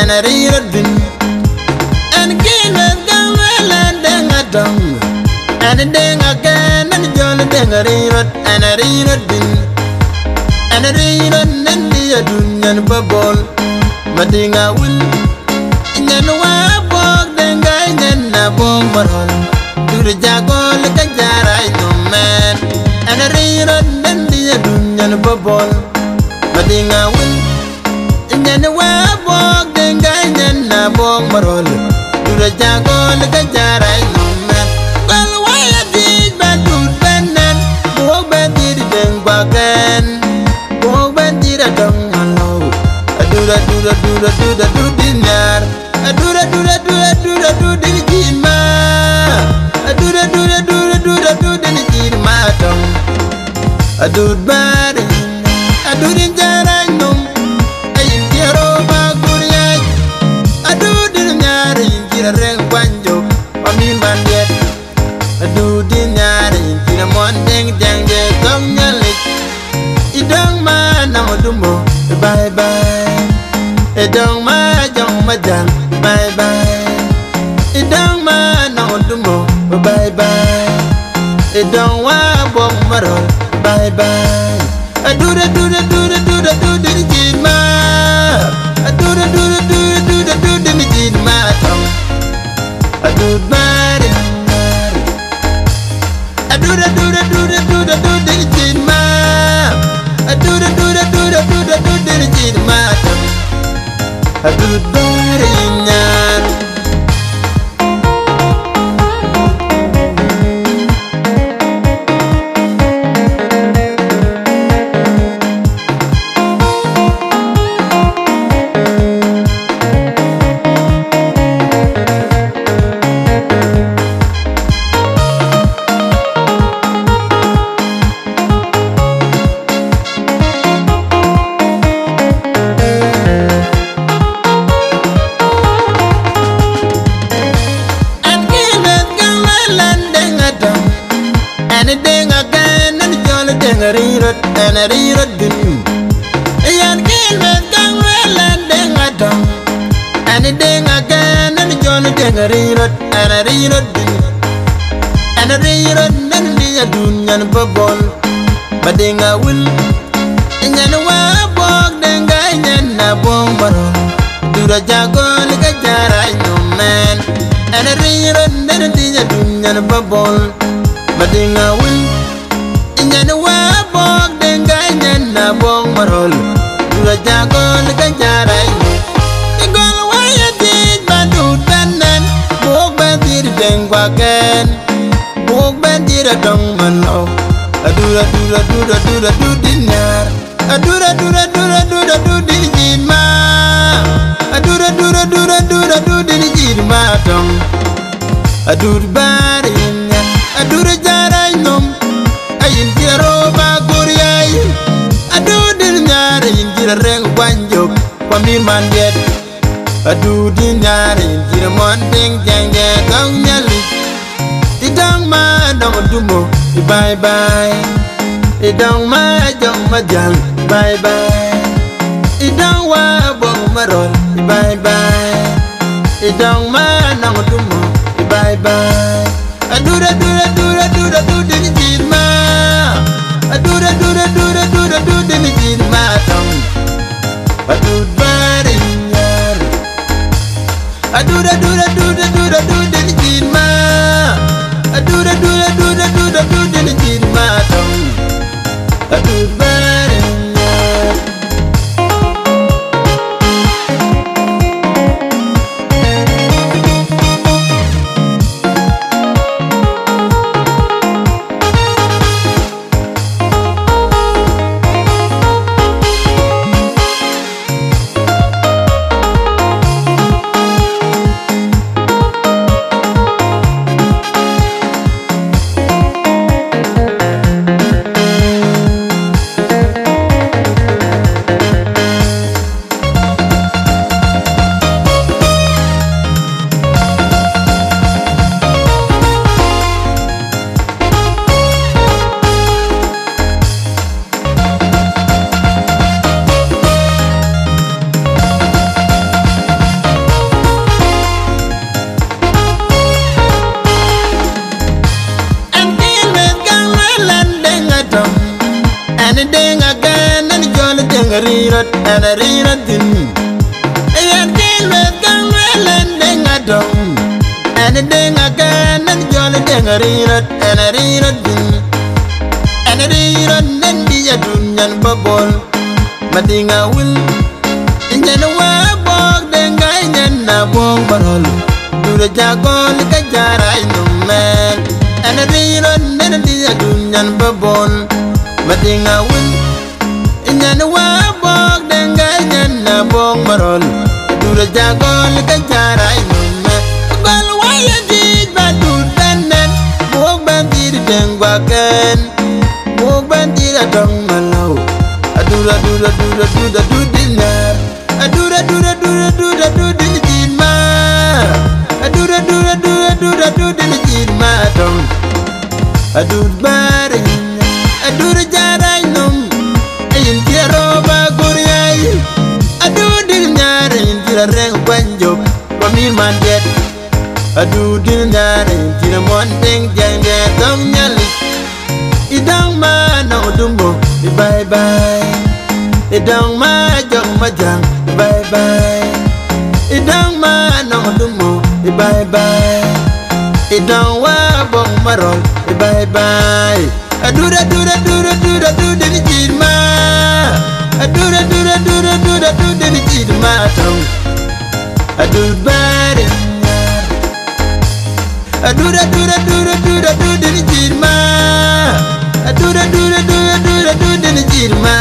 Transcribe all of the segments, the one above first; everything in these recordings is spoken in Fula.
and a real bin. And again, with Gamma and a tongue. And a ding again, and a jolly ding a real and a real bin. And a real and the Adunian bubble. Madinga will. In the walk, then guy, and a bomb. To the jago, like a jar, I know, man. And a real and the Adunian bubble. Madinga will. In the walk, then guy, and a bomb. To the jago, like a jar, I know, man. Well, why I did bad to Benin? Walk back to the Denguagan. Walk back to the Dongaloo. I do the dinar. I do the Jima. I do the Jima. I do bad. I do the Jaranum. I in Jeroba Guriak. I do the Nari in Jirang Banjo. I mean, Bandiet. I do the Nari in Jiramon Deng Deng Dong Yalik. It don't man, I'm a dumbo. Bye bye. It don't man, young Majan. Bye bye. It don't man, I'm a dumbo. Bye bye. It don't want bomb marrow. Bye bye. I do the Jima. I do the Jima. I do bad. I do the Jima. I do the Jima. I do bad. And a ding again, and a jolly ding a read and a read bin. And again, with Gangwell and ding a tongue. And a ding again, and a jolly ding a read and a read bin. And a read and a dunion bubble. But ding a will. And then a walk, then guy, and a bomb. Do the jago like a jar, I know, man. And a read and a dunion bubble. Madinga will in the walk, then guy, and a bomb roll. To the jago, like a jar, I know. The girl, why I did, but do Benin. Walk back to the Denguagan. Walk back to the Dongmano. I do the dinar. I do the Jima. I do the Jima. I do the bad. I do the Jaranum. I in Jeroba Guriak. I do the Nari in Jirang Banjo. Kwamin Mandiet. I do the Nari in Jiramon Deng Deng Dong Yalik. It don't man, don't do more. Bye bye. It don't man, young Majan. Bye bye. It don't want bomb marrow. Bye bye. It don't man, don't do more. Bye bye. I do the Jima. I do the Jima. I do bad in yar. I do the Jima. I do the Jima. I do bad in yar. a ding again and jolly ding a read and a read in. And kill with gun well and ding a dong. And a ding again and jolly ding a read and a read in. And a read and be a dunyan bubble. Madinga will. In January, bog then guy and a bong barrel. Do the jagon like a jar, I know man. And a read and a dear dunyan bubble. Madinga will. In January, bog then guy and a bong barrel. Do the jagon like a jar, I know man. Well, why you did but do then? Bog bandit and wagon. Bog bandit a dong mallow. I do dinner. I do the jima. I do the jima. I do bari. I do the jarainum. I in Tiaroba Guriai. I do the nyare in Tirareng Banjo. Pamir man dead. I do the nyare in Tiramon Deng Jang Dong Yali. Idang ma no dumbo. Bye bye. It don't my young majang, bye bye. It don't my no dumo, bye bye. It don't wabong marol, bye bye. I do the jidma. I do the jidma. I do bad. I do the jidma. I do the jidma.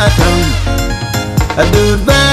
I do bad.